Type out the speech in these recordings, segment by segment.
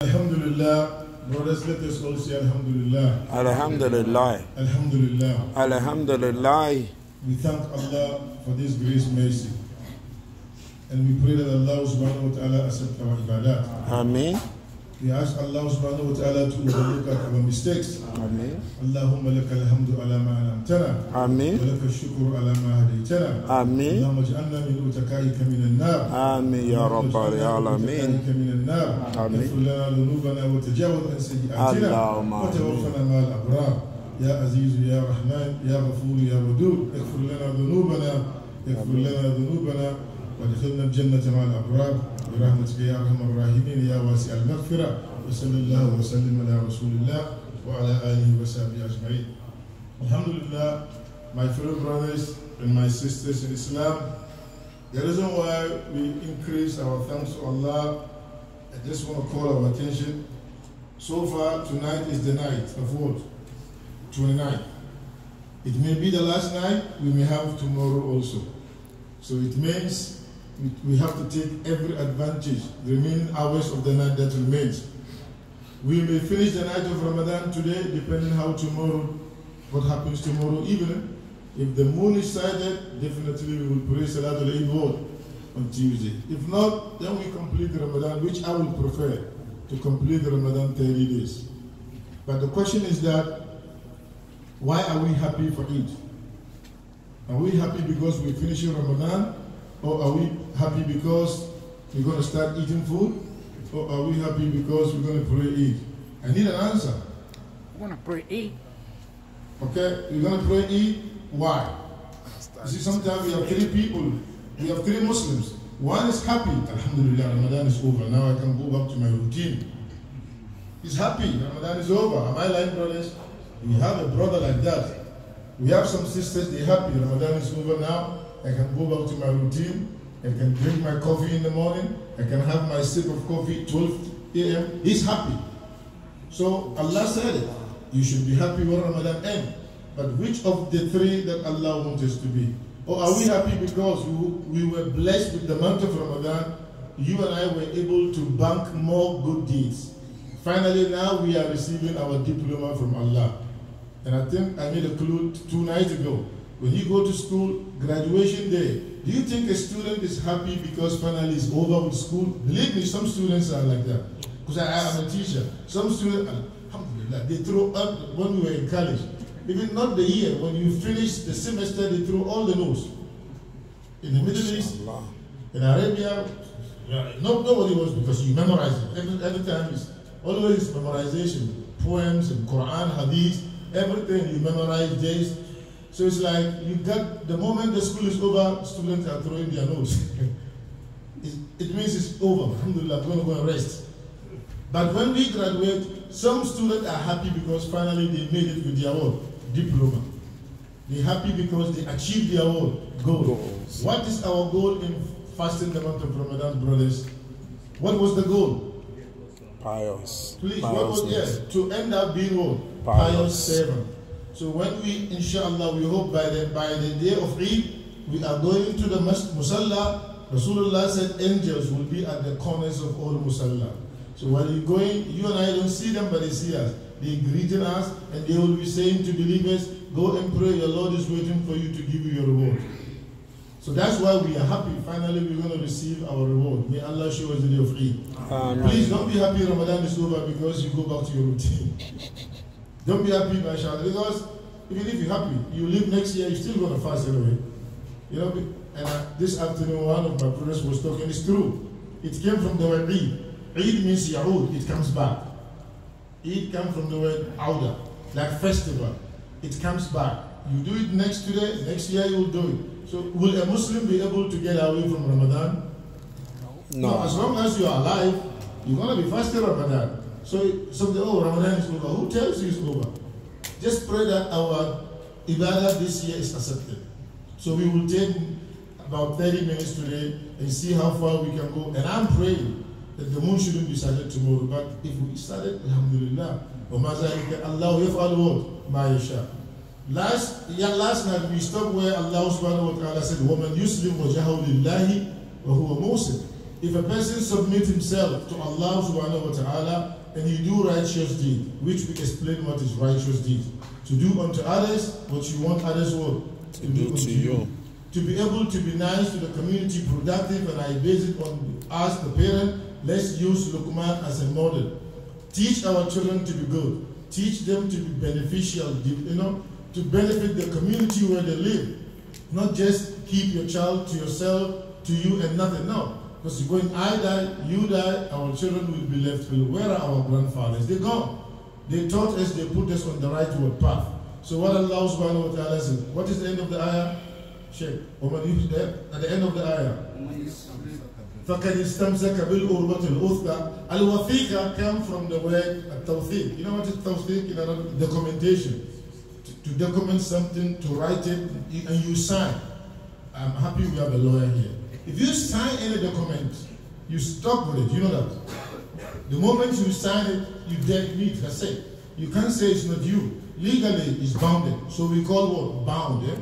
Alhamdulillah, brothers, let us all say Alhamdulillah. Alhamdulillah. Alhamdulillah. Alhamdulillah. We thank Allah for this grace mercy. And we pray that Allah subhanahu wa ta'ala accept our ibadat. Ameen. We ask Allah subhanahu wa ta'ala to overlook our mistakes. Ameen. Allahumma laka alhamdu ala ma an'amtana. Ameen. Wa laka shukru ala ma hadaytana. Ameen. Allahumma ij'alna min utakaika min an-nar. Ameen ya Rabbal Alameen. من النار اغفر لنا ذنوبنا وتجاوز عن سيئاتنا وتوفنا مع الابرار يا عزيز يا رحمن يا غفور يا ودود اغفر لنا ذنوبنا وادخلنا الجنه مع الابرار برحمتك يا ارحم الراحمين يا واسع المغفره وصلى الله وسلم على رسول الله وعلى اله وصحبه اجمعين. Alhamdulillah, my fellow brothers and my sisters in Islam, the reason why we increase our thanks to Allah, I just want to call our attention. So far, tonight is the night of what? 29. It may be the last night, we may have tomorrow also. So it means we have to take every advantage, the remaining hours of the night that remains. We may finish the night of Ramadan today, depending how tomorrow, what happens tomorrow evening. If the moon is sighted, definitely we will pray Salatul Eid on Tuesday. If not, then we complete the Ramadan, which I would prefer to complete the Ramadan 30 days. But the question is that, why are we happy for Eid? Are we happy because we're finishing Ramadan? Or are we happy because we're going to start eating food? Or are we happy because we're going to pray Eid? I need an answer. We're going to pray Eid. Okay, we're going to pray Eid. Why? You see, sometimes we have three people, we have three Muslims. One is happy, Alhamdulillah, Ramadan is over, now I can go back to my routine. He's happy, Ramadan is over. Am I lying, brothers? We have a brother like that. We have some sisters, they're happy, Ramadan is over now, I can go back to my routine, I can drink my coffee in the morning, I can have my sip of coffee 12 a.m. He's happy. So Allah said it, you should be happy when Ramadan ends. But which of the three that Allah wants us to be? Or are we happy because we were blessed with the month of Ramadan? You and I were able to bank more good deeds. Finally, now we are receiving our diploma from Allah. And I think I made a clue 2 nights ago. When you go to school, graduation day, do you think a student is happy because finally it's over with school? Believe me, some students are like that. Because I am a teacher. Some students, alhamdulillah, they throw up when we were in college. Even not the year, when you finish the semester, they throw all the notes. In the Middle East, in Arabia, nobody was, because you memorize it. Every time it's always memorization, poems and Quran, Hadith, everything you memorize days. So it's like you got, the moment the school is over, students are throwing their notes. It means it's over. Alhamdulillah, I'm going to go and rest. But when we graduate, some students are happy because finally they made it with their own diploma. They're happy because they achieved their own goal. What is our goal in fasting the month of Ramadan, brothers? What was the goal? Pious. Please, what was, yes, to end up being what? Pious servant. So when we, inshallah, we hope by the day of Eid, we are going to the Musalla. Rasulullah said angels will be at the corners of all Musalla. So while you're going, you and I don't see them, but they see us. They're greeting us, and they will be saying to believers, go and pray, your Lord is waiting for you to give you your reward. So that's why we are happy. Finally, we're going to receive our reward. May Allah show us the day of Eid. Amen. Please don't be happy Ramadan is over because you go back to your routine. Don't be happy, mashallah, because even if you're happy, you live next year, you're still going to fast anyway. You know, and this afternoon, one of my brothers was talking, it's true. It came from the word Eid. Eid means Ya'ud, it comes back. Eid comes from the word Auda, like festival. It comes back. You do it next year you will do it. So will a Muslim be able to get away from Ramadan? No. As long as you are alive, you're going to be fasting Ramadan. So someday, oh, Ramadan is over. Who tells you it's over? Just pray that our ibadah this year is accepted. So we will take about 30 minutes today and see how far we can go. And I'm praying that the moon shouldn't be started tomorrow, but if we started, alhamdulillah, Allah yaf'al what? Ma yasha. Last night we stopped where Allah subhanahu wa ta'ala said, وَمَنْ يُسْلِمْ وَجَهَهُ لِلَّهِ وَهُوَ مُوسِلٍ. if a person submits himself to Allah subhanahu wa ta'ala and you do righteous deed, which we explain what is righteous deed, to do unto others what you want others to do unto you. To be able to be nice to the community, productive, and I base it on us, the parent. Let's use Luqman as a model. Teach our children to be good. Teach them to be beneficial, to benefit the community where they live. Not just keep your child to yourself, to you and nothing. No. Because when I die, you die, our children will be left below. Where are our grandfathers? They're gone. They taught us, they put us on the right path. So what Allah subhanahu wa ta'ala said, what is the end of the ayah? Sheikh, at the end of the ayah. فَقَدْ اسْتَمْسَكَ بِالْأُرْوَةِ الْأُثْقَى. Al-wathiqa comes from the word at-tawthiq. You know what is tawthiq? Documentation. To document something, to write it, and you sign. I'm happy we have a lawyer here. If you sign any document, you stuck with it. You know that. The moment you sign it, you dead meat. That's it. You can't say it's not you. Legally, it's bounded. So we call what? Bound. Yeah?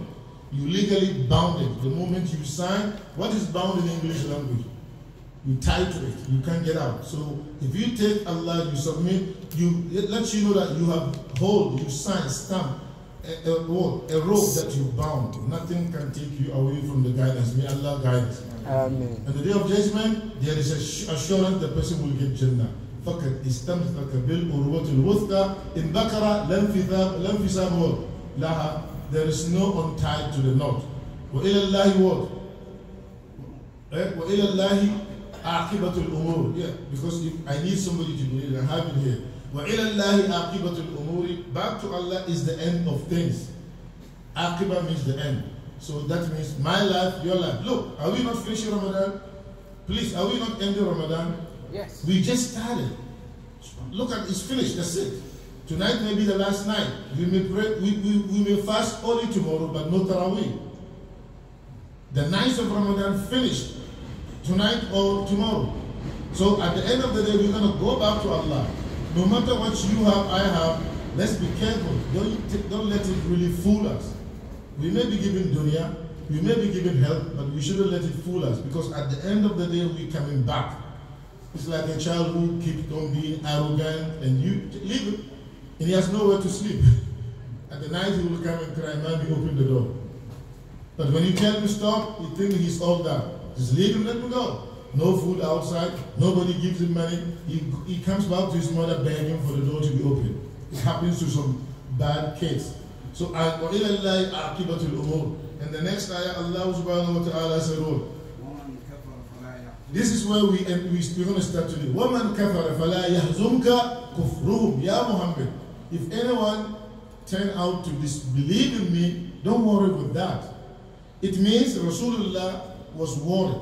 You legally bounded. The moment you sign, what is bound in English language? You tie to it. You can't get out. So if you take Allah, you submit, it lets you know that you have hold, you sign, stamp, a rope that you bound. Nothing can take you away from the guidance. May Allah guide us. Amen. On the day of judgment, there is assurance the person will get Jannah. فَقَدْ إِسْتَمْسَكَ بِالْأُرْوَةِ الْوُثْقَى In Baqarah, لَنْ فِسَامُ لَهَا There is no untied to the knot. وَإِلَى اللَّهِ what? وَإِلَى اللَّهِ عَاقِبَةُ الْأُمُورِ Yeah, because if I need somebody to believe, I have it here. وَإِلَى اللَّهِ عَاقِبَةُ الْأُمُورِ Back to Allah is the end of things. Aqiba means the end. So that means my life, your life. Look, are we not finishing Ramadan? Please, are we not ending Ramadan? Yes. We just started. Look at it's finished, that's it. Tonight may be the last night. We may pray, we may fast only tomorrow, but no Taraweeh. The night of Ramadan finished tonight or tomorrow. So at the end of the day, we're going to go back to Allah. No matter what you have, I have, let's be careful. Don't let it really fool us. We may be given dunya, we may be given help, but we shouldn't let it fool us, because at the end of the day, we're coming back. It's like a child who keeps on being arrogant, and you leave him, and he has nowhere to sleep. At the night, he will come and cry, "Mommy, open the door." But when you tell him stop, he thinks he's all that. Just leave him, let him go. No food outside, nobody gives him money. He comes back to his mother begging for the door to be open. It happens to some bad kids. So, وَإِلَى اللَّهِ عَاقِبَةُ الْأُمُورِ And the next ayah, Allah subhanahu wa ta'ala said, this is where we're going to start today. وَمَنْ كَفَرَ فَلَا يَحْزُنْكَ كُفْرُهُمْ Ya Muhammad, if anyone turn out to disbelieve in me, don't worry with that. It means Rasulullah was worried.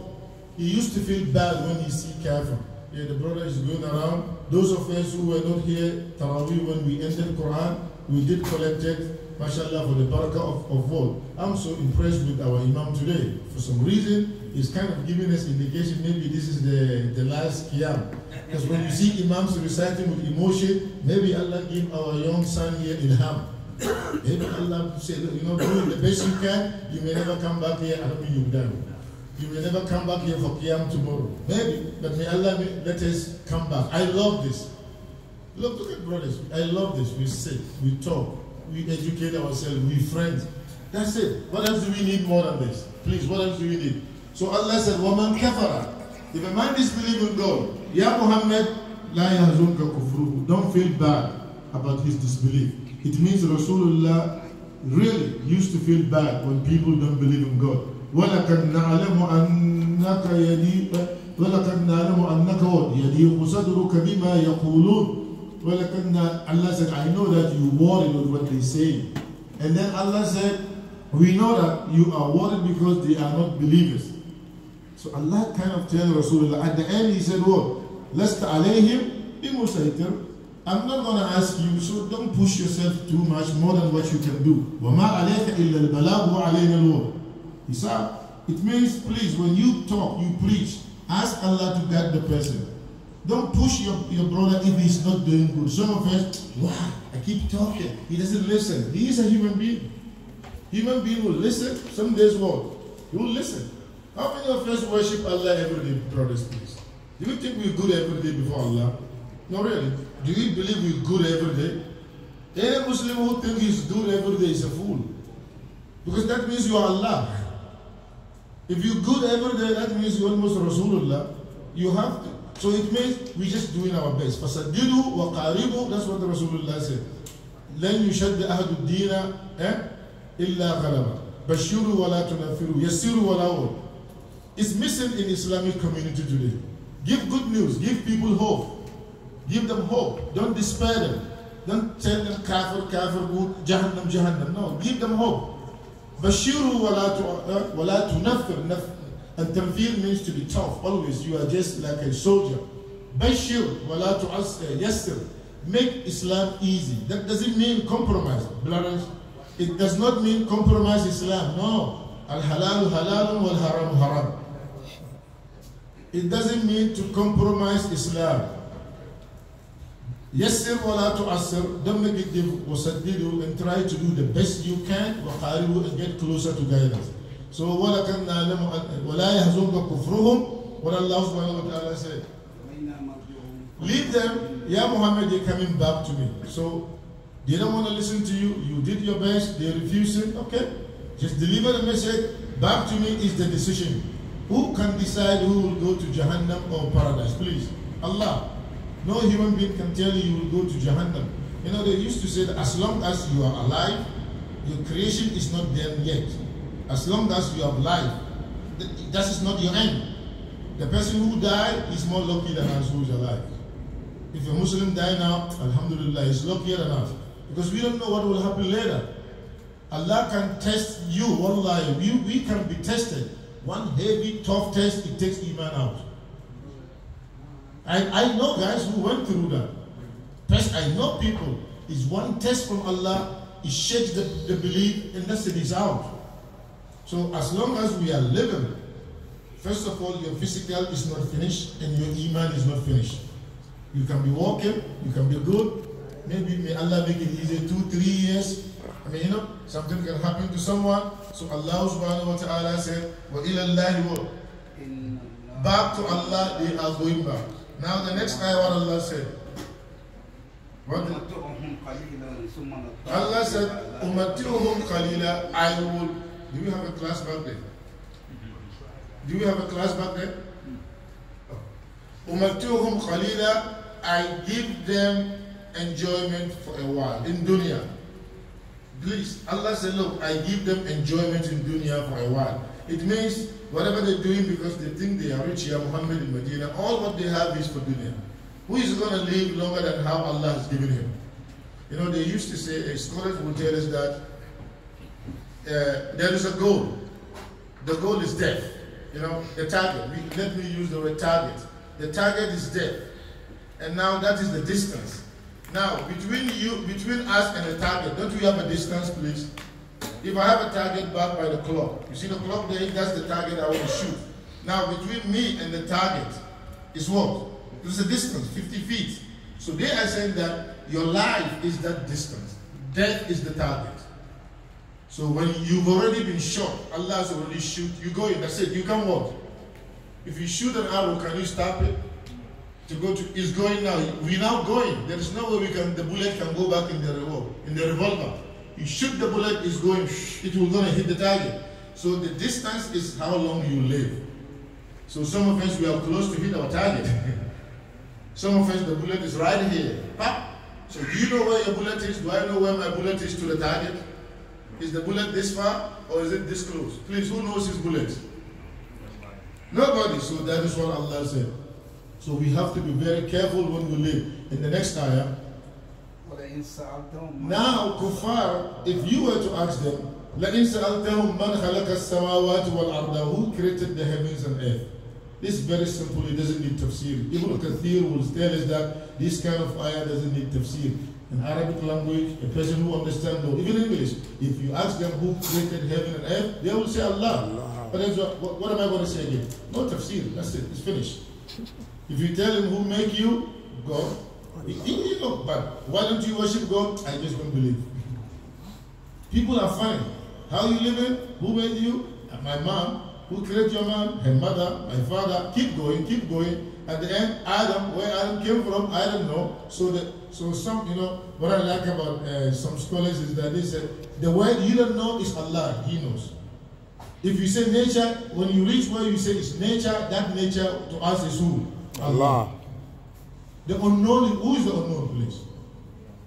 He used to feel bad when he see kafir. Yeah, the brother is going around. Those of us who were not here, Taraweeh, when we entered Quran, we did collect it, mashallah, for the barakah of what? I'm so impressed with our Imam today. For some reason, he's kind of giving us indication maybe this is the last Qiyam. Because when you see Imams reciting with emotion, maybe Allah give our young son here ilham. Maybe Allah say, look, do the best you can. You may never come back here. I don't mean you've done. You will never come back here for Qiyam tomorrow. Maybe, but may Allah let us come back. I love this. Look at brothers. I love this. We sit, we talk, we educate ourselves, we friends. That's it. What else do we need more than this? Please, what else do we need? So Allah said, وَمَنْ كَفَرَ If a man disbelieves in God, Ya Muhammad, لَا يَحْزُنْكَ كُفْرُهُ Don't feel bad about his disbelief. It means Rasulullah really used to feel bad when people don't believe in God. وَلَقَدْ نَعْلَمُ أَنَّكَ يَضِيقُ صَدْرُكَ بِمَا يَقُولُونَ Allah said, I know that you worried with what they say. And then Allah said, we know that you are worried because they are not believers. So Allah kind of tells Rasulullah, at the end he said, what? لَسْتَ عَلَيْهِمْ بِمُسَيْطِرٍ I'm not going to ask you, so don't push yourself too much more than what you can do. وَمَا عَلَيْكَ إِلَّا الْبَلَاغُ وَعَلَيْنَا الْوَرْدُ It means, please, when you talk, you preach, ask Allah to guide the person. Don't push your brother if he's not doing good. Some of us, wow, I keep talking. He doesn't listen. He is a human being. Human being will listen. Some days what? He will listen. How many of us worship Allah every day, brothers, please? Do you think we're good every day before Allah? No, really. Do you believe we're good every day? Any Muslim who thinks he's good every day is a fool. Because that means you are Allah. If you're good every day, that means you're almost Rasulullah. You have to. So it means we're just doing our best. فَسَدِّدُوا وَقَارِبُوا. That's what the Rasulullah said. لَنْ يُشَدَّ أَهْدُ الدِّينَ إِلَّا غَلَبًا بَشِّرُوا وَلَا تُنَفِّرُوا يَسِّرُوا وَلَا. It's missing in Islamic community today. Give good news. Give people hope. Give them hope. Don't despair them. Don't tell them kafir, kafir, jahannam, jahannam. No, give them hope. Bashiru wala tunaffir. And tanfir means to be tough. Always, you are just like a soldier. Bashir wala yassir. Make Islam easy. That doesn't mean compromise. Brothers, it does not mean compromise Islam. No. Al-halalu halalun wal-haramu haram. It doesn't mean to compromise Islam. Yassir wala tu'assir. Don't make it difficult. Wasaddidu, and try to do the best you can. Waqaribu, and get closer to guidance. So وَلَكَنْ نَعْلَمُ وَلَا يَحْزُنْكَ كُفْرُهُمْ. What Allah subhanahu wa ta'ala said. Leave them. Ya Muhammad, they're coming back to me. So they don't want to listen to you. You did your best. They're refusing. Okay. Just deliver the message. Back to me is the decision. Who can decide who will go to Jahannam or paradise? Please. Allah. No human being can tell you you will go to Jahannam. You know, they used to say that as long as you are alive, your creation is not done yet. As long as you have life, that is not your end. The person who died is more lucky than us who is alive. If a Muslim die now, alhamdulillah, he's luckier than us. Because we don't know what will happen later. Allah can test you, wallahi. We can be tested. One heavy, tough test, it takes Iman out. I know guys who went through that. Plus, I know people. It's one test from Allah, it shakes the belief, and that's it, it's out. So as long as we are living, first of all, your physical is not finished, and your Iman is not finished. You can be walking, you can be good. Maybe may Allah make it easy 2-3 years. I mean, you know, something can happen to someone. So Allah subhanahu wa ta'ala said, وَإِلَى اللَّهِ Back to Allah, they are going back. Now the next ayah, what Allah said. What Allah said, أُمَتِّعُهُمْ قَلِيلًا. I will. Do we have a class back there? Do we have a class back there? أُمَتِّعُهُمْ قَلِيلًا. I give them enjoyment for a while in dunya. Please, Allah said, look, I give them enjoyment in dunya for a while. It means whatever they're doing because they think they are rich here, Muhammad in Medina, all what they have is for dunya. Who is going to live longer than how Allah has given him? You know, they used to say, scholars will tell us that there is a goal. The goal is death. You know, the target. Let me use the word target. The target is death. And now that is the distance. Now, between us and the target, don't we have a distance, please? If I have a target back by the clock, you see the clock there, that's the target I want to shoot. Now, between me and the target is what? There's a distance, 50 feet. So they are saying that your life is that distance. Death is the target. So when you've already been shot, Allah has already shoot, you go in, that's it, you can walk. If you shoot an arrow, can you stop it? To go to, it's going now. We're now going. There is no way the bullet can go back in the revolver. You shoot the bullet, it's going, it will gonna hit the target. So the distance is how long you live. So some of us, we are close to hit our target. Some of us, the bullet is right here. Pop. So do you know where your bullet is? Do I know where my bullet is to the target? Is the bullet this far or is it this close? Please, who knows his bullet? Nobody. So that is what Allah said. So we have to be very careful when we live. In the next ayah. Now, kuffar, if you were to ask them, لَإِنْ سَأَلْتَهُمْ مَنْ خَلَقَ السَّمَاوَاتِ وَالْأَرْضَ, who created the heavens and earth? This is very simple, it doesn't need tafsir. Ibn Kathir will tell us that this kind of ayah doesn't need tafsir. In Arabic language, a person who understands, or even English, if you ask them who created heaven and earth, they will say Allah. But then, what am I going to say again? No tafsir, that's it, it's finished. If you tell him who make you, God, you know, but why don't you worship God? I just don't believe. People are fine. How you living? Who made you? My mom. who created your man, her mother, my father, keep going, keep going. At the end, Adam, where Adam came from, I don't know. So some, what I like about some scholars is that they say, the word you don't know is Allah, He knows. If you say nature, when you reach where you say it's nature, that nature to us is who? Allah. The unknown, who is the unknown, please?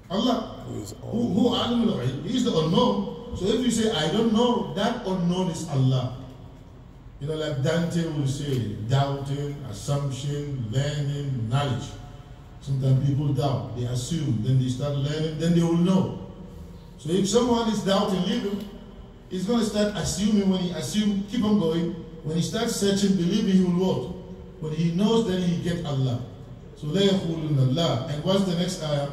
Allah. Who Adam al-Ghayb? He is the unknown. So if you say, I don't know, that unknown is Allah. Like Dante will say, doubting, assumption, learning, knowledge. Sometimes people doubt, they assume, then they start learning, then they will know. So if someone is doubting, leave him. He's going to start assuming. When he assumes, keep on going. When he starts searching, believing, he will what? When he knows, then he get Allah. So la yaquluna Allah. And what's the next ayah?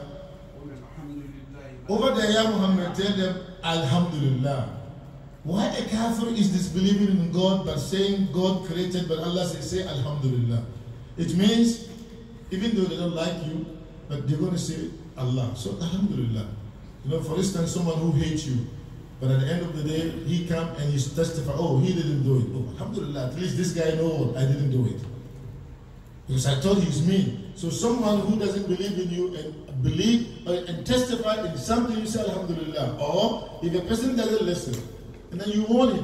Over there, Ya Muhammad, tell them, Alhamdulillah. Why a kafir is disbelieving in God but saying God created, but Allah says, say Alhamdulillah. It means, even though they don't like you, but they're going to say Allah. So Alhamdulillah. For instance, someone who hates you, but at the end of the day, he come and he testify, oh, he didn't do it. Oh, Alhamdulillah, at least this guy knows I didn't do it. Because I thought he's mean. So someone who doesn't believe in you and believe and testify in something, you say Alhamdulillah. Or if a person doesn't listen, and then you warn him,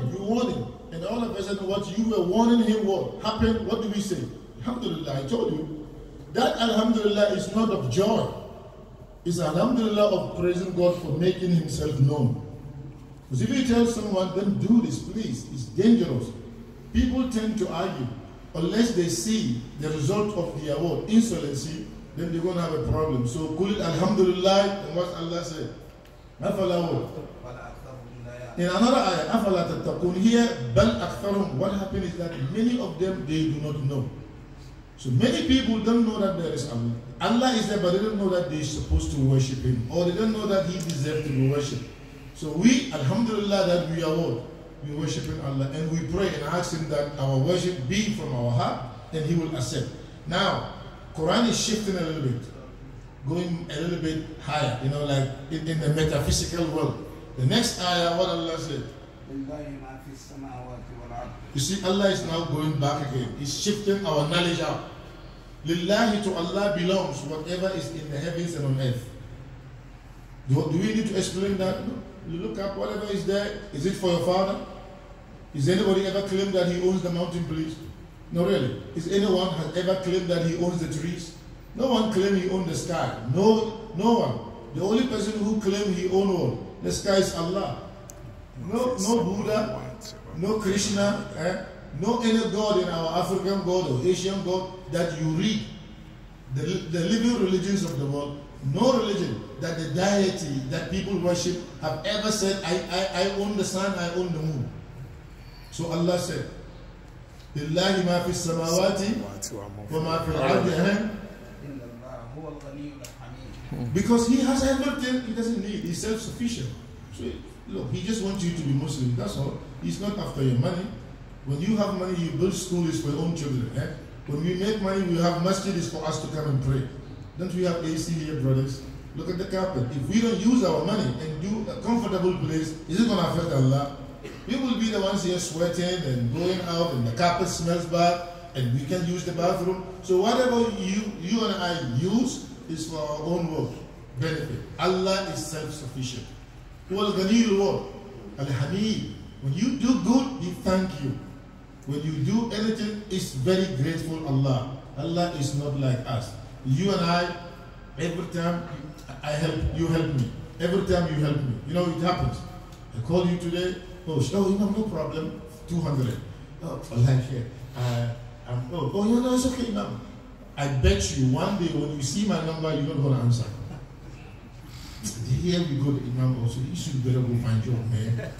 and all of a sudden what you were warning him what happened, what do we say? Alhamdulillah, I told you. That Alhamdulillah is not of joy. It's Alhamdulillah of praising God for making himself known. Because if you tell someone, don't do this, please, it's dangerous. People tend to argue. Unless they see the result of their word, insolency, then they're going to have a problem. So, Qul Alhamdulillah, and what Allah said. In another ayah, أَفَلَا تَتَّقُونَ here, بَلْ أَكْثَرُهُمْ. What happened is that many of them, they do not know. So many people don't know that there is Allah. Allah is there, but they don't know that they're supposed to worship Him. Or they don't know that He deserves to be worshipped. So we, Alhamdulillah, that we are what? We are worshiping Allah. And we pray and ask Him that our worship be from our heart, and He will accept. Now, Quran is shifting a little bit. Going a little bit higher, like in the metaphysical world. The next ayah, what Allah said. You see, Allah is now going back again. He's shifting our knowledge out. Lillahi, to Allah belongs whatever is in the heavens and on earth. Do we need to explain that? No. You look up whatever is there. Is it for your father? Is anybody ever claimed that he owns the mountain, please? No, really. Is anyone has ever claimed that he owns the trees? No one claimed he owned the sky. No one. The only person who claimed he owned all the sky is Allah. No Buddha, no Krishna, no any god in our African god or Asian god that you read. The living religions of the world, no religion that the deity that people worship have ever said, I own the sun, I own the moon. So Allah said, Lillahi ma fi samawati wa ma fi al-ardi. Because He has everything, He doesn't need. He's self-sufficient. So look, He just wants you to be Muslim, that's all. He's not after your money. When you have money, you build schools for your own children. When we make money, we have masjids for us to come and pray. Don't we have AC here, brothers? Look at the carpet. If we don't use our money and do a comfortable place, is it going to affect Allah? We will be the ones here sweating and going out, and the carpet smells bad, and we can use the bathroom. So whatever you and I use is for our own work, benefit. Allah is self-sufficient. Al-Hamid. When you do good, He thank you. When you do anything, it's very grateful Allah. Allah is not like us. You and I, every time I help, you help me. Every time you help me. It happens. I call you today. Oh, no problem. 200. Oh, it's okay, Imam. I bet you one day when you see my number, you're not going to answer. Here we go, the Imam also. You should better go find your man.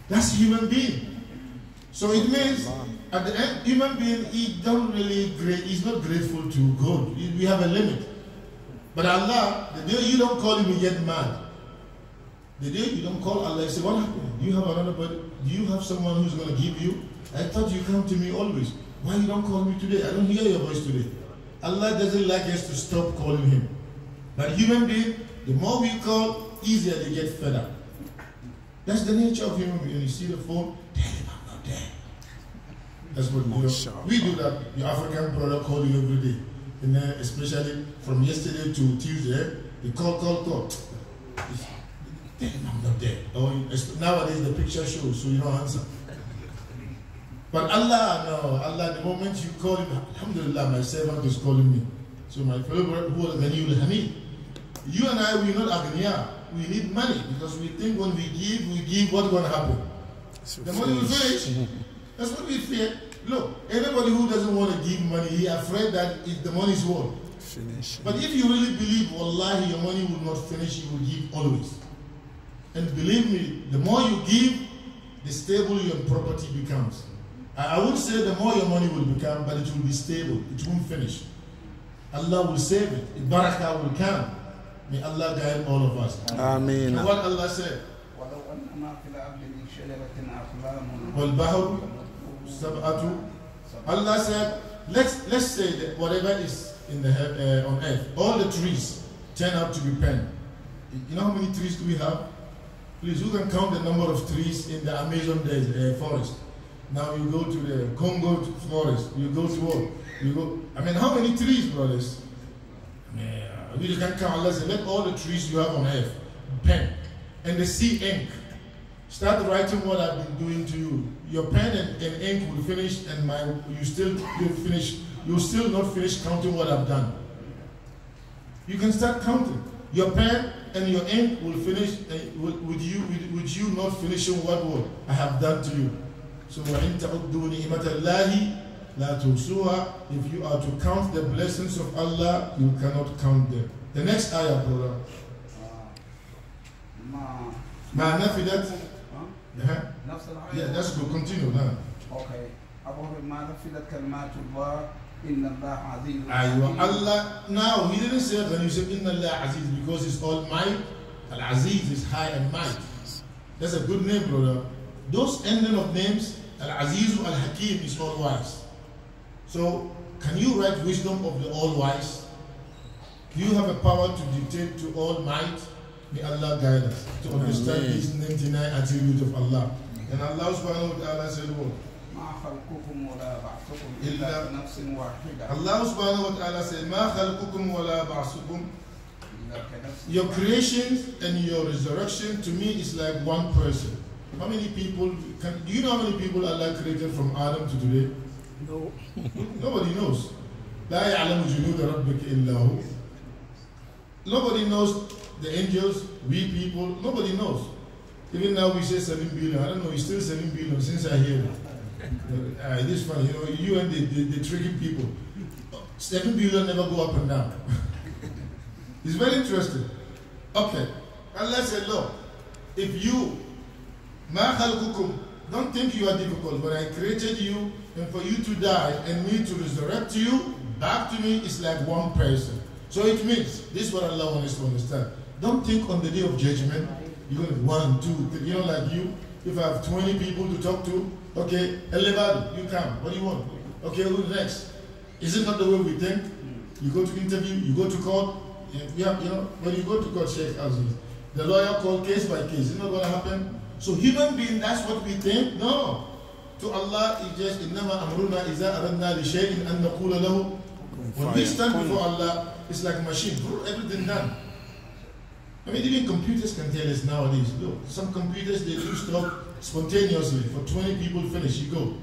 That's human being. So it means at the end, human being, he's not grateful to God. We have a limit. But Allah, the day you don't call Him, you get mad. The day you don't call Allah, you say, what happened? Do you have another body? Do you have someone who's going to give you? I thought you come to me always. Why you don't call me today? I don't hear your voice today. Allah doesn't like us to stop calling Him. But human being, the more we call, easier they get fed up. That's the nature of human being. You see the phone, tell him I'm That's what we do. We do that. The African brother call you every day. And then especially from yesterday to Tuesday, they call. Damn, I'm not there. Or nowadays the picture shows, so you don't answer. But Allah, no, Allah, the moment you call him, alhamdulillah, my servant is calling me. So my fellow brother, who are Ghaniul Hamid, you and I, we're not Agniya. We need money because we think when we give, what's going to happen? The money will finish. That's what we fear. Look, anybody who doesn't want to give money, he afraid that the money is what? Finish. But if you really believe, wallahi, your money will not finish, you will give always. And believe me, the more you give, the stable your property becomes. I wouldn't say the more your money will become, but it will be stable. It won't finish. Allah will save it. Barakah will come. May Allah guide all of us. Ameen. What Allah said? Allah said, let's say that whatever is in the on earth, all the trees turn out to be pen. You know how many trees do we have? Please, who can count the number of trees in the Amazon forest? Now you go to the Congo forest. You go to what? You go. I mean, how many trees, brothers? We just can't count. Allah said, let all the trees you have on earth pen, and the sea ink. Start writing what I've been doing to you. Your pen and ink will finish, and you still not finish counting what I've done. You can start counting. Your pen and your ink will finish with you not finishing what I have done to you. So وَإِن تَعُدُّوا نِعْمَةَ اللَّهِ لَا تُحْصُوهَا. If you are to count the blessings of Allah, you cannot count them. The next ayah, brother. مَا نَفِدَتْ. Yeah, that's good. Continue now. Okay. مَا نَفِدَتْ كَلْمَاتُ اللَّهِ إِنَّ اللَّهَ عَزِيزٌ. Allah. Now he didn't say when you say Inna Allah Aziz because it's all might. Al-Aziz is high and might. That's a good name, brother. Those ending of names, Al-Aziz, Al-Hakim is all wise. So, can you write wisdom of the all wise? Do you have a power to dictate to all might? May Allah guide us to understand these 99 attributes of Allah. And Allah subhanahu wa ta'ala said what? Allah subhanahu wa ta'ala said, Ma khalqukum wa la ba'sukum. Your creation and your resurrection to me is like one person. How many people, do you know how many people Allah created from Adam to today? No. Nobody knows. لا يعلم جنود ربك إلا هو. Nobody knows the angels, we people, nobody knows. Even now we say 7 billion. I don't know, it's still 7 billion since I hear it. It is funny, you know, you and the tricky people. 7 billion never go up and down. It's very interesting. Okay. Allah said, look, if you, ma khalqukum, don't think you are difficult. When I created you, and for you to die, and me to resurrect you, back to me is like one person. So it means, this is what Allah wants us to understand. Don't think on the day of judgment, you're going to 1, 2, 3, you know, like you, if I have 20 people to talk to, okay, Elevado, you come, what do you want? Okay, who's next? Is it not the way we think? You go to interview, you go to court, yeah, you know, when you go to court, Sheikh Aziz, the lawyer called case by case, is it not going to happen? So human being, that's what we think? No. To Allah, it just, إِنَّمَا أَمْرُنَا إِذَا أَرَدْنَا لِشَيْءٍ أَن نَقُولَ لَهُ. When we stand before Allah, it's like a machine, everything done. I mean, even computers can tell us nowadays, look, some computers, they do stuff spontaneously. For 20 people finish, you go.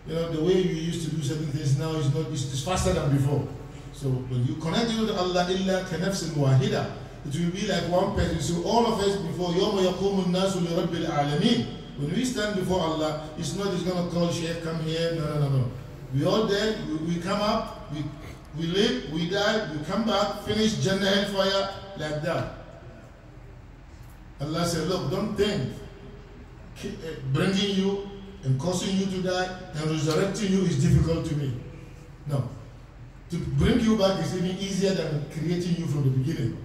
You know, the way you used to do certain things now is not, it's faster than before. So when you connect it with Allah, إِلَّا كَنَفْسٍ وَاحِدًا, it will be like one person. So all of us before يَوْمَ يَقُومُ النَّاسُ لِرَبِّ الْعَالَمِينَ. When we stand before Allah, it's not he's going to call Sheikh, come here, no. We all dead, we come up, we live, we die, we come back, finish Jannah hellfire, like that. Allah said, look, don't think bringing you and causing you to die and resurrecting you is difficult to me. No. To bring you back is even easier than creating you from the beginning.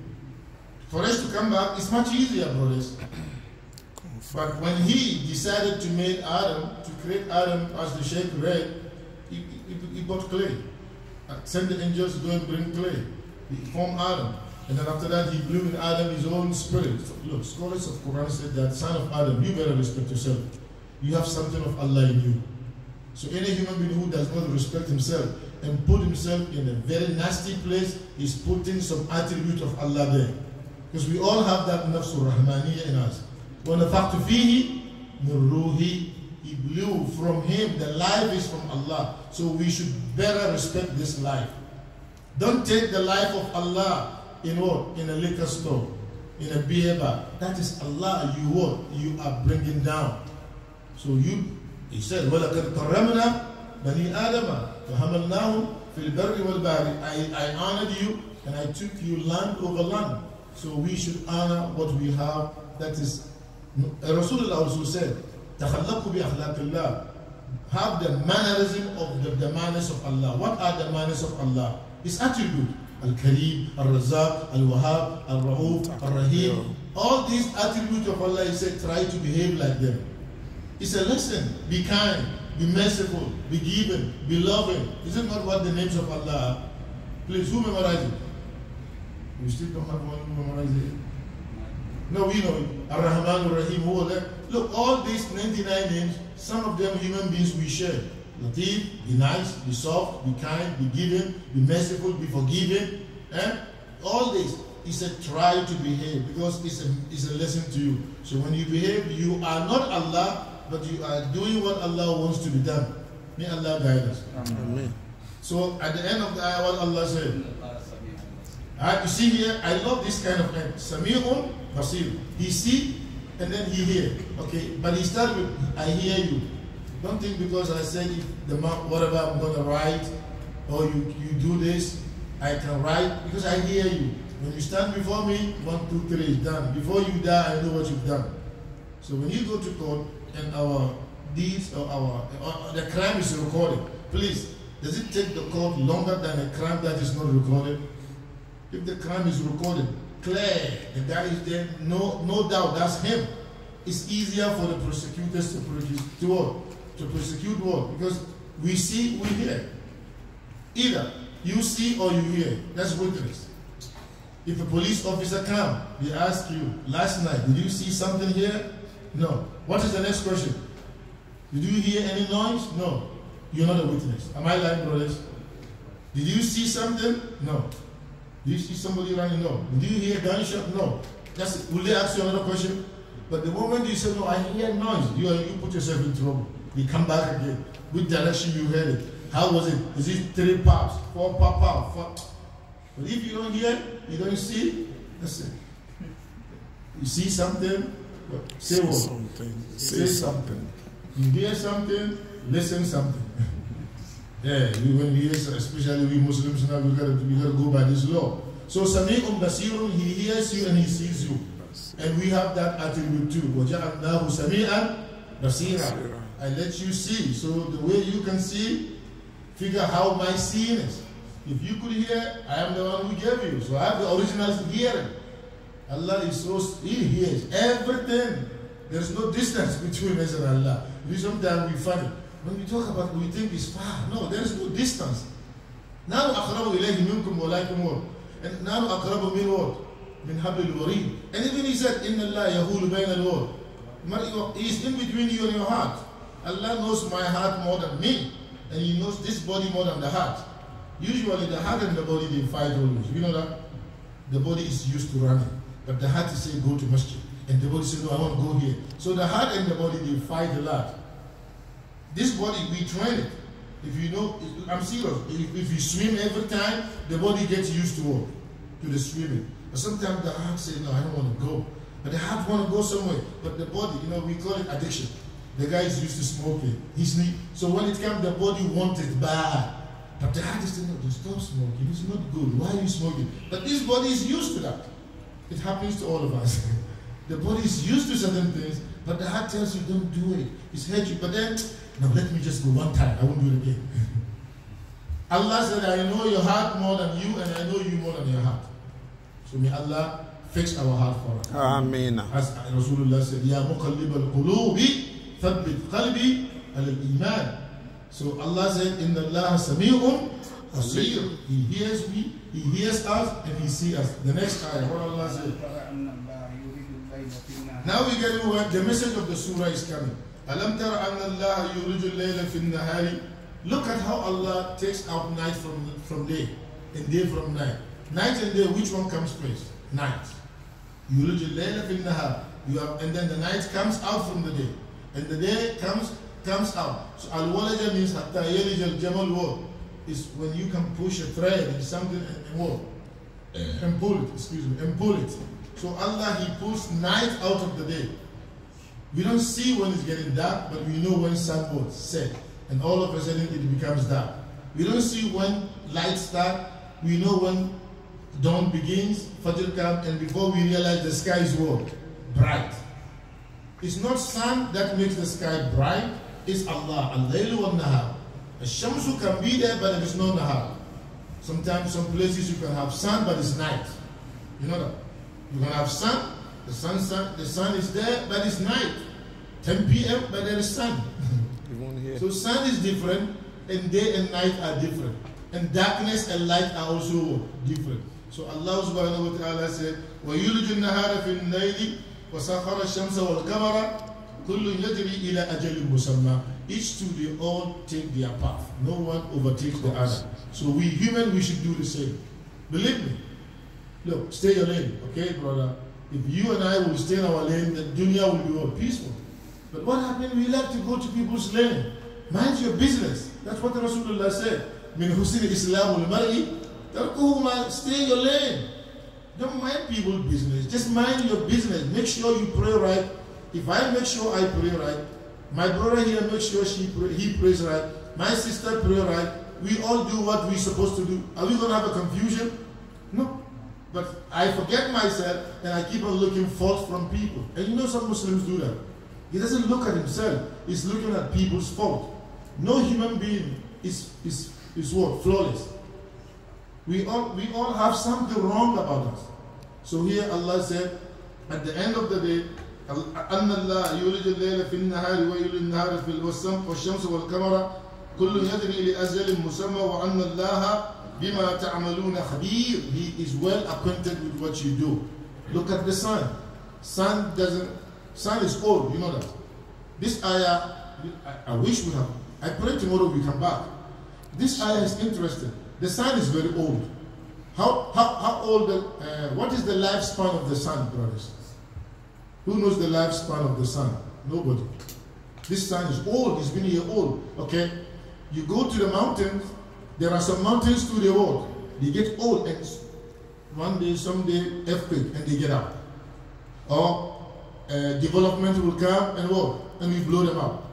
For us to come back, it's much easier, brothers. But when he decided to make Adam, to create Adam as the Sheikh read, he bought clay. Sent the angels to go and bring clay. He formed Adam. And then after that, he blew in Adam his own spirit. So, look, scholars of Quran said that, son of Adam, you better respect yourself. You have something of Allah in you. So any human being who does not respect himself and put himself in a very nasty place is putting some attribute of Allah there. Because we all have that nafsul rahmaniyya in us. وَنَفَقْتُ فِيهِ مِنْ رُوحِي. He blew from him. The life is from Allah. So we should better respect this life. Don't take the life of Allah in what? In a liquor store, in a beer bar. That is Allah. You what? You are bringing down. So he said, وَلَقَدْ كَرَّمْنَا بَنِي آدَمَ وَحَمَلْنَاهُمْ فِي الْبَرِّ وَالْبَحْرِ. I honored you and I took you land over land. So we should honor what we have. That is, Rasulullah also said, تَخَلَّقُوا بِأَخْلَاقِ اللَّهِ. Have the mannerism of the manners of Allah. What are the manners of Allah? His attribute. Al-Kareem, Al-Razzaq, Al-Wahhab, Al-Ra'uf, Al-Rahim. All these attributes of Allah, he said, try to behave like them. It's a lesson. Be kind, be merciful, be given, be loving. Is it not what the names of Allah are? Please, who memorized it? We still don't have one who memorized it. No, we know it. Ar-Rahman, Ar-Rahim, who are there? Look, all these 99 names, some of them human beings we share. Latif, be nice, be soft, be kind, be giving, be merciful, be forgiving. All this, he said, try to behave because it's a lesson to you. So when you behave, you are not Allah, but you are doing what Allah wants to be done. May Allah guide us. Amen. So at the end of the ayah, what Allah said, you see here, I love this kind of end. Sami'un Basir. He see and then he hear. Okay, but he started with, I hear you. Don't think because I said whatever I'm going to write or you do this, I can write because I hear you. When you stand before me, 1, 2, 3 is done. Before you die, I know what you've done. So when you go to court and our deeds or the crime is recorded, please, does it take the court longer than a crime that is not recorded? If the crime is recorded, clear, the guy is there, no doubt, that's him. It's easier for the prosecutors to prosecute what? Because we see, we hear. Either you see or you hear. That's witness. If a police officer comes, they ask you, last night, did you see something here? No. What is the next question? Did you hear any noise? No. You're not a witness. Am I lying, brothers? Did you see something? No. Did you see somebody running? No. Did you hear a gunshot? No. Will they ask you another question? But the moment you say, no, I hear noise, you put yourself in trouble. You come back again. Which direction you heard it? How was it? Is it 3 pops, 4 pops? But if you don't hear, you don't see, that's it. You see something, say what? Say something. You hear something, listen something. Yeah, when we hear, especially we Muslims now, we gotta go by this law. So Sami'un Basirun, he hears you and he sees you. And we have that attribute too. وَجَعَلْنَاهُ سَمِيعًا بَصِيرًا. I let you see. So the way you can see, figure how my seeing is. If you could hear, I am the one who gave you. So I have the original hearing. Allah is so, he hears everything. There is no distance between us and Allah. Sometimes we find it. When we talk about it, we think it's far. No, there is no distance. Now أَقْرَبُ إِلَيْهِ مِنْكُمْ وَلَيْكُمْ وَرْ. And now أَقْرَبُ مِنْ وَرْ. مِنْ حَبْلِ الْوَرِيدِ. And even he said, إِنَّ اللَّهَ يَهُولُ بَيْنَ الْوَرْ. He is in between you and your heart. Allah knows my heart more than me. And he knows this body more than the heart. Usually the heart and the body, they fight always. You know that? The body is used to running. But the heart is saying, go to masjid. And the body says, no, I want to go here. So the heart and the body, they fight a lot. This body, we train it. If you know, I'm serious. If you swim every time, the body gets used to what? To the swimming. But sometimes the heart says, no, I don't want to go. But the heart want to go somewhere. But the body, we call it addiction. The guy is used to smoking. So when it comes, the body wants it bad. But the heart is saying, no, stop smoking. It's not good. Why are you smoking? But this body is used to that. It happens to all of us. The body is used to certain things, but the heart tells you, don't do it. It's hurt you. But then, no, let me just go one time. I won't do it again. Allah said, I know your heart more than you, and I know you more than your heart. So may Allah fix our heart for us. Amen. As Rasulullah said, Ya muqallib al-qulubi, thabbit qalbi al-iman. So Allah said, Inna Allah sami'un basir. He hears me, He hears us, and He sees us. The next ayah, what Allah said. Now we get to where the message of the surah is coming. أَلَمْ تَرَ أَنَّ اللَّهَ يُولِجُ اللَّيْلَ فِي النَّهَارِ. Look at how Allah takes out night from day and day from night. Night and day, which one comes first? Night. يُولِجُ اللَّيْلَ فِي النَّهَارِ. And then the night comes out from the day. And the day comes out. So al-walaja means hatta yalij al-jamal what? Is when you can push a thread in something and what? And pull it, and pull it. So Allah, He pulls night out of the day. We don't see when it's getting dark, but we know when sun will set. And all of a sudden it becomes dark. We don't see when light starts. We know when dawn begins, Fajr comes, and before we realize the sky is what? Bright. It's not sun that makes the sky bright, it's Allah. Al-laylu wal-nahar. Al-shamsu can be there, but there is no nahar. Sometimes some places you can have sun, but it's night. You know that? You can have sun, the sun is there, but it's night. 10 p.m., but there is sun. So sun is different, and day and night are different. And darkness and light are also different. So Allah subhanahu wa ta'ala said, وَيُلِجُ النَّهَارَ فِي اللَّيْلِ وَسَخَّرَ الشَّمْسَ وَالْقَمَرَ كُلٌّ يَجْرِي إِلَى أَجَلٍ مُّسَمًّى. Each two, they all take their path. No one overtakes the other. So we human, we should do the same. Believe me. Look, stay your lane, okay, brother? If you and I will stay in our lane, the dunya will be more peaceful. But what happened? We like to go to people's lane. Mind your business. That's what Rasulullah said. Min husni Islam al-mar'i. Stay in your lane. Don't mind people's business. Just mind your business. Make sure you pray right. If I make sure I pray right, my brother here makes sure he prays right, my sister pray right, we all do what we're supposed to do. Are we going to have a confusion? No. But I forget myself and I keep on looking fault from people. And you know some Muslims do that. He doesn't look at himself. He's looking at people's fault. No human being is what? Flawless. We all have something wrong about us. So here Allah said, at the end of the day, أن الله يولج الليل في النهار ويولج النهار في والشمس والقمر كل يجري لأجل مسمى وأن الله بما تعملون خبير. He is well acquainted with what you do. Look at the sun. Sun is old, you know that. This ayah, I wish we have. I pray tomorrow we come back. This ayah is interesting. The sun is very old. How old? What is the lifespan of the sun, brothers? Who knows the lifespan of the sun? Nobody. This sun is old. It's been a year old. Okay, you go to the mountains. There are some mountains to the world. They get old, and one day, someday, earthquake, and they get out. Or development will come and what? And we blow them up.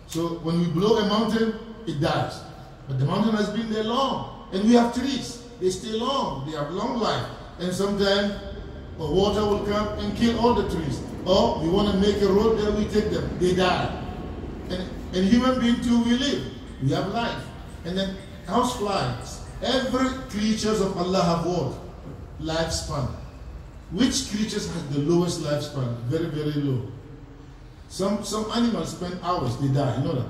So when we blow a mountain, it dies. But the mountain has been there long, and we have trees. They stay long. They have long life. And sometimes water will come and kill all the trees. Or we want to make a road there, we take them. They die. And human beings too, we live. We have life. And then house flies. Every creatures of Allah have what? Lifespan. Which creatures have the lowest lifespan? Very, very low. Some animals spend hours, they die. You know that?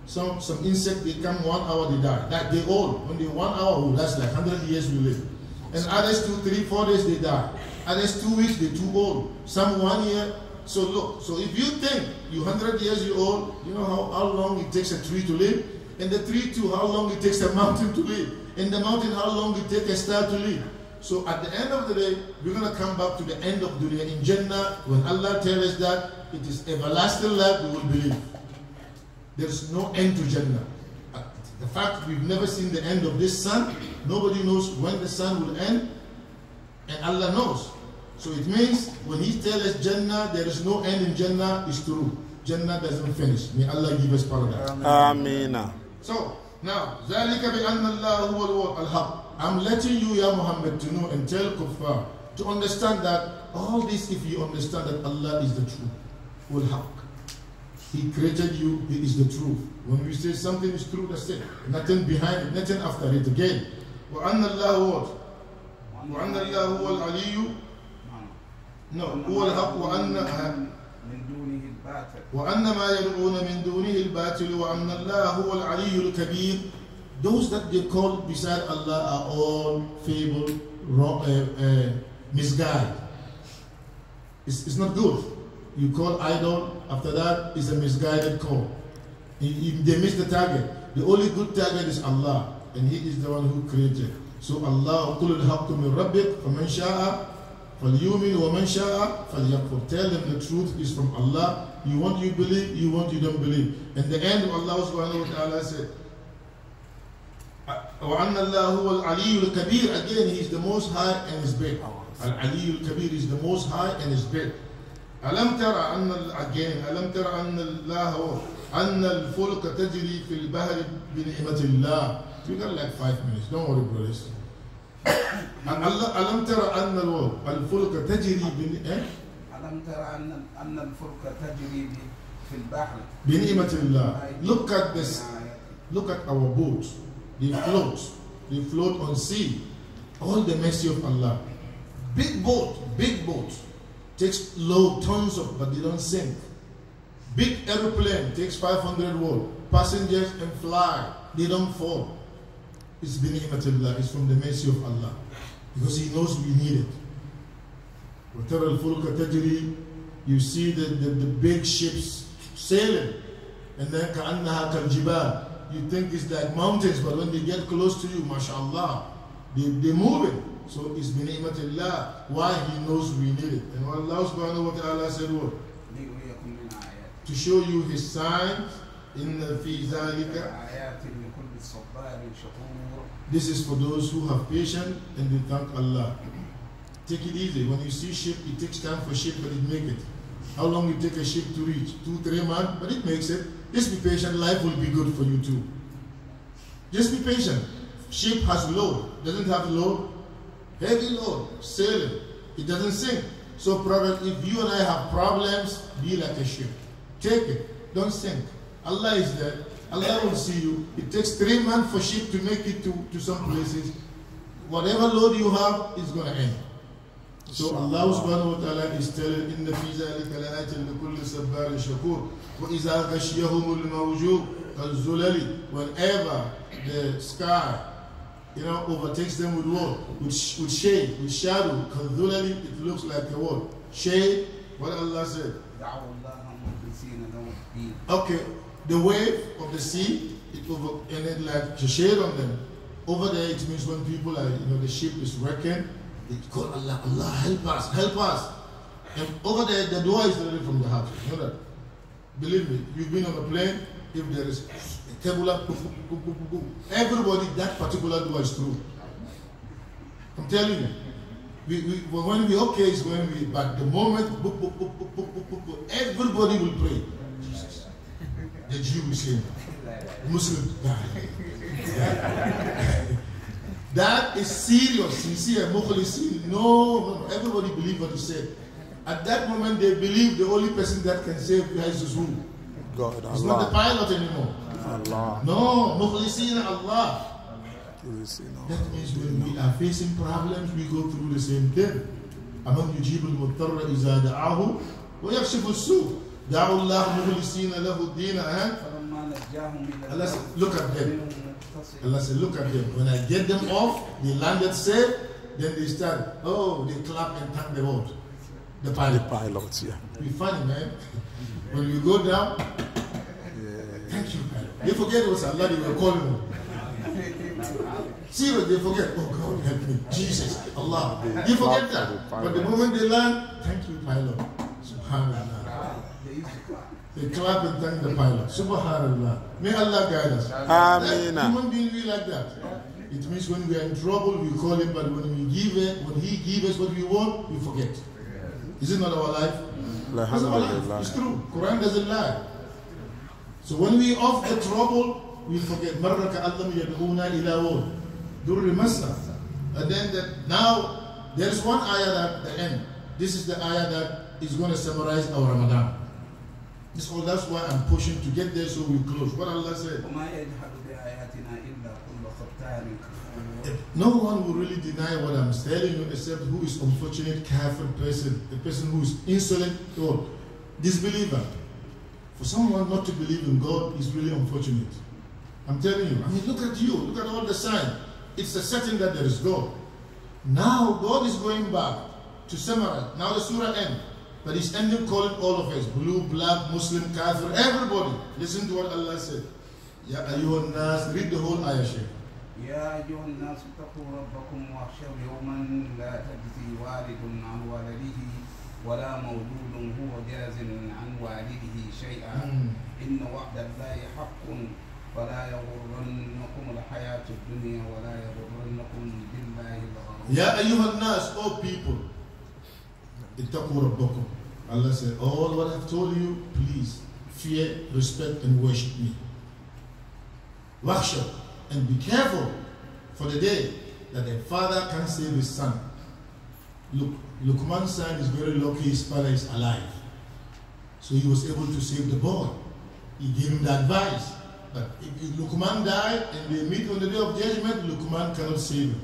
Some insects, they come 1 hour, they die. Like they old. When they 1 hour, that's like 100 years we live. And others 2, 3, 4 days, they die. Others 2 weeks, they're too old. Some 1 year. So look, so if you think you 100 years you're old, you know how long it takes a tree to live? And the tree too, how long it takes a mountain to live? And the mountain, how long it takes a star to live? So at the end of the day, we're going to come back to the end of dunya in Jannah. When Allah tells us that it is everlasting life, we will believe. There's no end to Jannah. The fact we've never seen the end of this sun, nobody knows when the sun will end, and Allah knows. So it means when He tells us Jannah, there is no end in Jannah, it's true. Jannah doesn't finish. May Allah give us paradise. Ameen. So now, ذَلِكَ بِأَنَّ اللَّهُ هُوَ الْحَقُّ. I'm letting you, Ya Muhammad, to know and tell kuffar, to understand that all this, if you understand that Allah is the truth, wal-haq. He created you, He is the truth. When we say something is true, that's it. Nothing behind it, nothing after it again. وَأَنَّ اللَّهُ what? وَأَنَّ اللَّهُ هُوَ الْعَلِيُّ. No, هُوَ الْحَقُّ وَأَنَّ مَا يَدْعُونَ مِن دُونِهِ الْبَاطِلُ وَأَنَّ اللَّهَ هُوَ الْعَلِيُّ الْكَبِيرُ. Those that they call beside Allah are all fabled, wrong, misguided. It's not good. you call idol, after that is a misguided call. They miss the target. The only good target is Allah, and He is the one who created. So Allah, قُلُ الْحَقُّ مِنْ رَبِّكَ فَمَنْ شَاءَ فَلْيُؤْمِنْ وَمَنْ شَاءَ فَلْيَكْفُرْ. Tell them the truth is from Allah. You want, you believe. You want, you don't believe. And the end of Allah subhanahu wa ta'ala said, وَأَنَّ اللَّهُ هُوَ الْعَلِيُّ الْكَبِيرُ. Again, He is the most high and is big. Al-Aliyyu al-Kabir is the most high and is big. أَلَمْ تَرَ أَنَّ again أَلَمْ تَرَ أَنَّ اللَّهَ أَنَّ الْفُلْكَ تَجْرِي فِي الْبَحْرِ بِنِعْمَةِ اللَّهِ. We got like 5 minutes. Don't worry, brothers. أَلَمْ تَرَ أَنَّ الْفُلْكَ تَجْرِي ألم تر أن الفلك تجري في البحر بنعمة الله. Look at this. Look at our boats. They float. They float on sea. All the mercy of Allah. Big boat. Takes low tons of, but they don't sink. Big airplane takes 500 world. Passengers and fly. They don't fall. It's bini'matillah. It's from the mercy of Allah. Because He knows we need it. وَتَرَى الْفُلْكَ تَجْرِي. You see the big ships sailing. And then كَأَنَّهَا كَالْجِبَالِ. You think it's like mountains, but when they get close to you, mashallah, they move it. So it's bini'matillah. Why? He knows we need it. And Allah subhanahu wa ta'ala said what? To show you His signs. إِنَّ فِي ذَلِكَ. This is for those who have patience and they thank Allah. Take it easy. When you see ship, it takes time for ship, but it makes it. How long it take a ship to reach? 2-3 months, but it makes it. Just be patient. Life will be good for you too. Just be patient. Ship has load. Doesn't have load. Heavy load. Sailing. It doesn't sink. So, Prophet, if you and I have problems, be like a ship. Take it. Don't sink. Allah is there. Allah will see you. It takes 3 months for ship to make it to some places. Whatever load you have is going to end. So Allah subhanahu wa ta'ala is telling, إِنَّ فِي ذَلِكَ لَآيَةً لِكُلِّ صَبَّارٍ شَكُورٍ وَإِذَا غَشِيَهُمُ الْمَوْجُودُ كَالظُّلَلِ. Whenever the sky, overtakes them with what? With shade, with shadow. كَالظُّلَلِ. It looks like a what? Shade. What Allah said? Okay, the wave of the sea, and it like a shade on them. Over there, it means when people are, the ship is wrecking. They call Allah, Allah, help us, help us. And over there, the door is ready from the house. You know that? Believe me, you've been on a plane, if there is a table up, everybody, that particular door is through. I'm telling you. When we okay is when we, but the moment, everybody will pray. Jesus. The Jew will say, Muslim, that is serious, sincere, mukhlisin. No, everybody believe what he said. At that moment, they believe the only person that can save Christ is who? God, Allah. It's not the pilot anymore. Allah. No, mukhlisin Allah. That means when we are facing problems, we go through the same thing. أَمَنْ يُجِيبُ الْمُضْطَرَّ إِذَا دَعَاهُ وَيَكْشِفُ السُّوءَ دَعُوا اللَّهَ مُخْلِصِينَ لَهُ الدِّينَ. Allah said, look at them. Allah said, look at them. When I get them off, they landed safe, then they start, they clap and thank the Lord. The pilot. The pilots, yeah. Be funny, man. When you go down, thank you, pilot. They forget what's Allah, they were calling him. Serious, they forget, oh God, help me. Jesus, Allah. They forget that. But the moment they land, thank you, pilot. Subhanallah. They clap and thank the pilot. Subhanallah. May Allah guide us. Ameen. Human being be like that. It means when we are in trouble, we call him, but when we give it, when he gives us what we want, we forget. Is it not our life? That's our life. It's true. Quran doesn't lie. So when we off the trouble, we forget. مَرَّ كَأَلَّمْ يَدْعُونَا إِلَىٰ وَوْدٍ دُرِّ مَسَّةٍ. And then now, there's one ayah at the end. This is the ayah that is going to summarize our Ramadan. That's why I'm pushing to get there so we close. What Allah said. No one will really deny what I'm telling you except who is unfortunate kafir person, a person who is insolent or disbeliever. For someone not to believe in God is really unfortunate. I'm telling you. I mean, look at you. Look at all the signs. It's a setting that there is God. Now God is going back to summarize. Now the surah ends. But he's ending calling all of us, blue, black, Muslim, Kafir, everybody. Listen to what Allah said. Ya ayyuhan nas, read the whole ayah, Shaykh. يا أيها الناس اتقوا ربكم واخشوا يوما لا تجزي والد عن ولده ولا مولود هو جاز عن والده شيئا إن وعد الله حق فلا يغرنكم الحياة الدنيا ولا يغرنكم بالله الغرور. Ya ayyuhan nas, all people, ittaqu rabbakum. Allah said, all what I've told you, please fear, respect, and worship me. Wakhshaw, and be careful for the day that a father can't save his son. Look, Luqman's son is very lucky his father is alive. So he was able to save the boy. He gave him the advice. But if Luqman died and they meet on the day of judgment, Luqman cannot save him.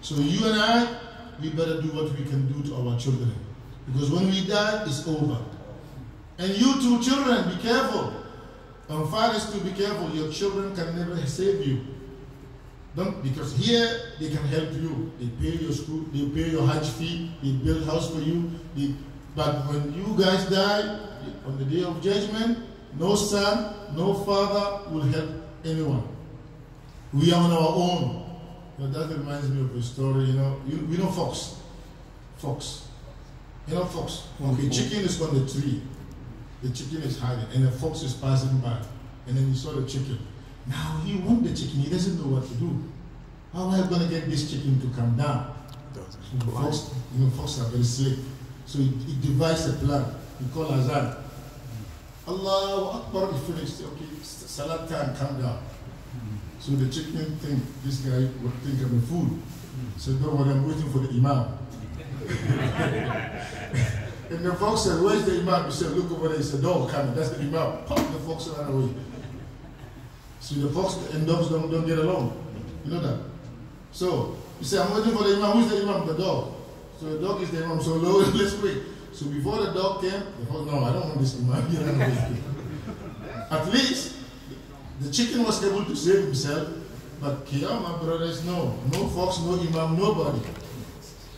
So you and I, we better do what we can do to our children. Because when we die, it's over. And you too, children, be careful. And fathers too, be careful. Your children can never save you. Don't, because here they can help you. They pay your school, they pay your Hajj fee, they build house for you. But when you guys die, on the day of judgment, no son, no father will help anyone. We are on our own. You know, that reminds me of a story, you know fox. Fox. You know fox. Okay, chicken is on the tree. The chicken is hiding and the fox is passing by. And then he saw the chicken. Now he wants the chicken, he doesn't know what to do. How am I going to get this chicken to come down? So fox are very slick. So he devised a plan. He called Azan. Allahu Akbar, he finished. Okay, salat time, come down. So the chicken think this guy would think I'm a fool. So don't worry, I'm waiting for the imam. And the fox said, where's the imam? He said, look over there. He said, dog coming. That's the imam. Pop, the fox ran away. So the fox and dogs don't get along. You know that? So he said, I'm waiting for the imam. Who's the imam? The dog. So the dog is the imam. So let's wait. So before the dog came, the fox, no, I don't want this imam. He ran away. At least the chicken was able to save himself. But my brothers, no fox, no imam, nobody.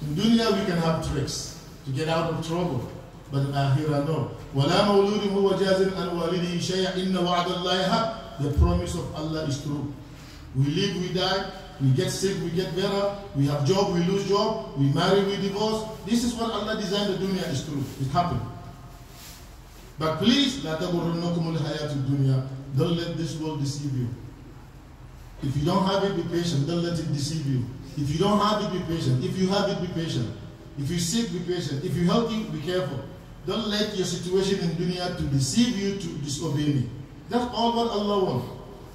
In dunya we can have tricks to get out of trouble. But in akhirah, no. وَلَا مَوْلُودٍ هُوَ جَازٍ عَنْ وَالِدِهِ شَيْئًا إِنَّ وَعْدَ اللَّهِ حَقٌّ. The promise of Allah is true. We live, we die, we get sick, we get better, we have job, we lose job, we marry, we divorce. This is what Allah designed the dunya is true. It happened. But please, لَا تَغُرَّنَّكُمُ الْحَيَاةُ الدُّنْيا. Don't let this world deceive you. If you don't have it, be patient. Don't let it deceive you. If you don't have it, be patient. If you have it, be patient. If you're sick, be patient. If you're healthy, be careful. Don't let your situation in dunya to deceive you to disobey me. That's all what Allah wants.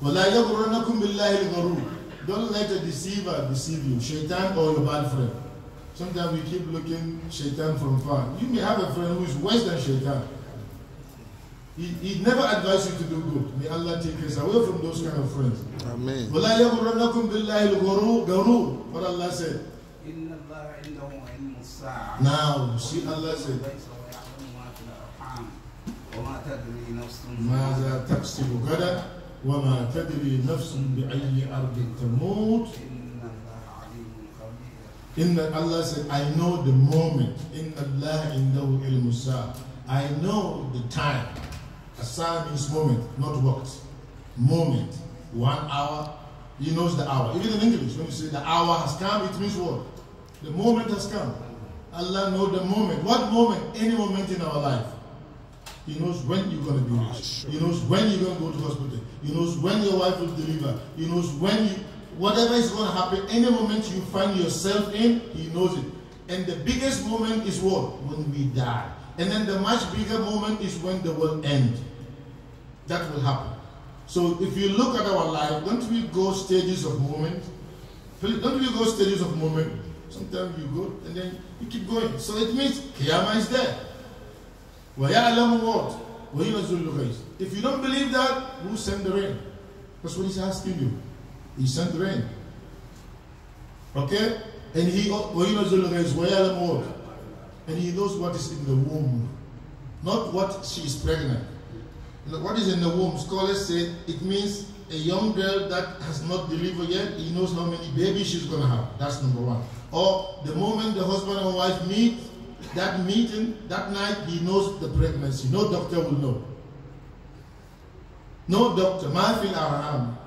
وَلَا يَغُرَّنَّكُمْ بِاللَّهِ الْغَرُورِ. Don't let a deceiver deceive you, shaitan or your bad friend. Sometimes we keep looking shaitan from far. You may have a friend who is worse than shaitan. He never advises you to do good. May Allah take us away from those kind of friends. Amen. وَلَا يَغُرَّنَّكُمْ بِاللَّهِ الْغَرُورِ. What Allah said. Now, you see Allah said, ماذا تكسب غدا وما تدري نفس بأي أرض تموت. Allah said, I know the moment. إن الله عنده علم الساعة. I know the time. Asa means moment, not what. Moment. 1 hour. He knows the hour. Even in English, when you say the hour has come, it means what? The moment has come. Allah knows the moment. What moment? Any moment in our life. He knows when you're going to be rich. He knows when you're going to go to hospital. He knows when your wife will deliver. He knows when you, whatever is going to happen, any moment you find yourself in, He knows it. And the biggest moment is what? When we die. And then the much bigger moment is when the world ends. That will happen. So if you look at our life, don't we go stages of moment? Don't we go stages of moment? Sometimes you go and then you keep going. So it means Qiyamah is there. وَيَعْلَمُ what? وَيُنَزِّلُ الْغَيْثِ. If you don't believe that, who sent the rain? That's what He's asking you. He sent the rain. Okay? And He وَيُنَزِّلُ الْغَيْثِ وَيَعْلَمُ what? And He knows what is in the womb. Not what she is pregnant. What is in the womb? Scholars say it means a young girl that has not delivered yet. He knows how many babies she's going to have. That's number one. Or the moment the husband and wife meet, that meeting, that night, he knows the pregnancy. No doctor will know. No doctor. Ma fil arham.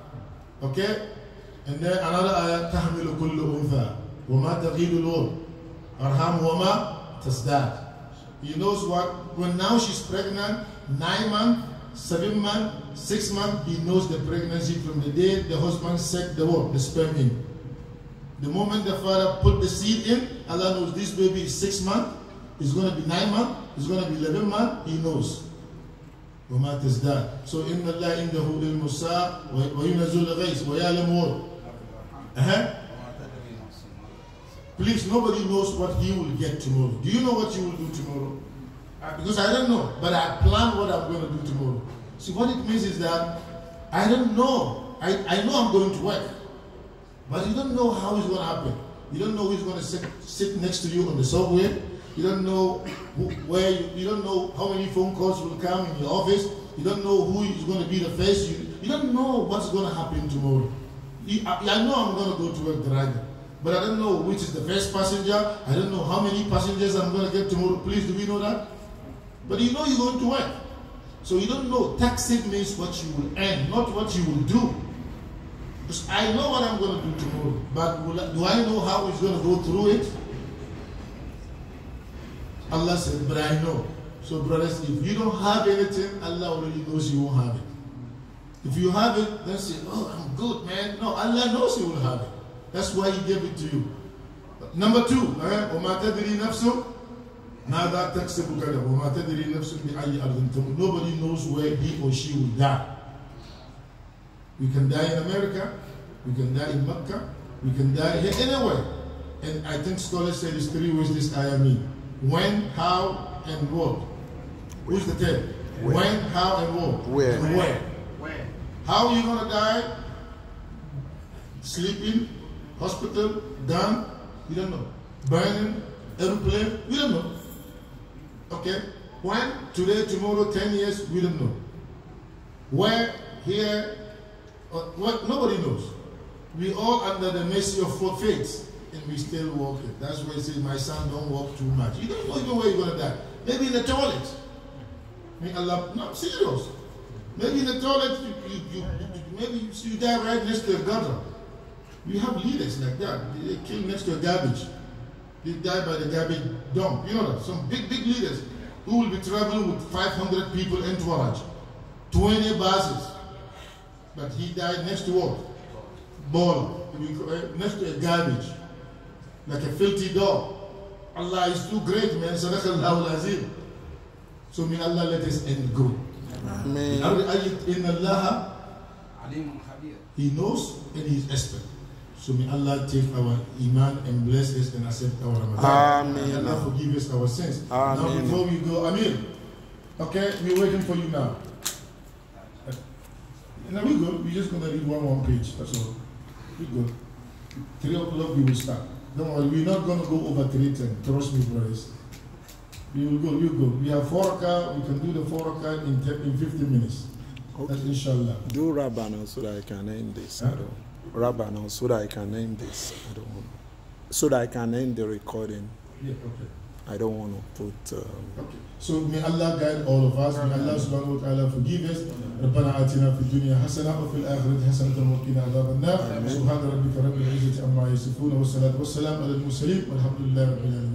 Okay? And then another ayah, تحمل كل أنثى وما تغيض الأرض أرحام وما تزداد. He knows what, when now she's pregnant, 9 months, 7 months, 6 months, he knows the pregnancy from the day the husband set the sperm in. The moment the father put the seed in, Allah knows this baby is 6 months, it's going to be 9 months, it's going to be 11 months, he knows. وما تزداد. So إن الله عنده علم الساعة وينزل الغيث ويعلم Please, nobody knows what he will get tomorrow. Do you know what you will do tomorrow? Because I don't know, but I plan what I'm going to do tomorrow. See, what it means is that I don't know. I know I'm going to work, but you don't know how it's going to happen. You don't know who's going to sit next to you on the subway. You don't know you don't know how many phone calls will come in your office. You don't know who is going to be the first. You don't know what's going to happen tomorrow. I know I'm going to go to work driving, but I don't know which is the first passenger. I don't know how many passengers I'm going to get tomorrow. Please, do we know that? But you know you're going to work. So you don't know. Taxing means what you will earn, not what you will do. Because I know what I'm going to do tomorrow, but do I know how it's going to go through it? Allah said, but I know. So brothers, if you don't have anything, Allah already knows you won't have it. If you have it, then say, oh, I'm good, man. No, Allah knows you will have it. That's why He gave it to you. Number 2, وَمَا تَدْرِي نَفْسٌ مَاذَا تَكْسِبُ غَدًا وَمَا تَدْرِي نَفْسٌ بِأَيِّ أَرْضٍ تَمُوتُ. Nobody knows where he or she will die. We can die in America, we can die in Mecca, we can die here, anywhere. And I think scholars say there's 3 ways this ayah means. When, how, and what. Who's the third? When, how, and what. Where. And where. How are you going to die? Sleeping, hospital, gun, you don't know. Burning, airplane, we don't know. Okay? When? Today, tomorrow, 10 years, we don't know. Where, here, what? Nobody knows. We all under the mercy of faith, and we still walking. That's why it says, my son, don't walk too much. You don't know even where you're going to die. Maybe in the toilet. May Allah, no, serious. Maybe in the toilet, maybe you die right next to a gutter. We have leaders like that. They kill next to a garbage. They die by the garbage dump. You know that? Some big leaders who will be traveling with 500 people entourage, 20 buses. But he died next to what? Ball. Next to a garbage. Like a filthy dog. Allah is too great, man. Sadaqallahu al-Azim. So may Allah let us end good. Amen. He knows and He is expert. So may Allah take our iman and bless us and accept our Ramadan. Amen. May Allah forgive us our sins. Amen. Now before we go, Amir, okay, we're waiting for you now. Now we go. We're just going to read one page. That's all. We go. 3 o'clock we will start. Don't worry, we're not going to go over 3:10. Trust me, brothers. We will go. We have 4 rakah. We can do the 4 rakah in 15 minutes. Okay. That's inshallah. Do Rabba now so that I can end this. Huh? Rabba now so that I can end this. I don't want to. So that I can end the recording. Yeah, okay. I don't want to put. Okay. So may Allah guide all of us. May Allah subhanahu wa ta'ala forgive us. ربنا آتنا في الدنيا حسنة وفي الآخرة حسنة وقنا عذاب النار. سبحان ربك رب العزة عما يصفون والصلاة والسلام على المرسلين والحمد لله رب العالمين.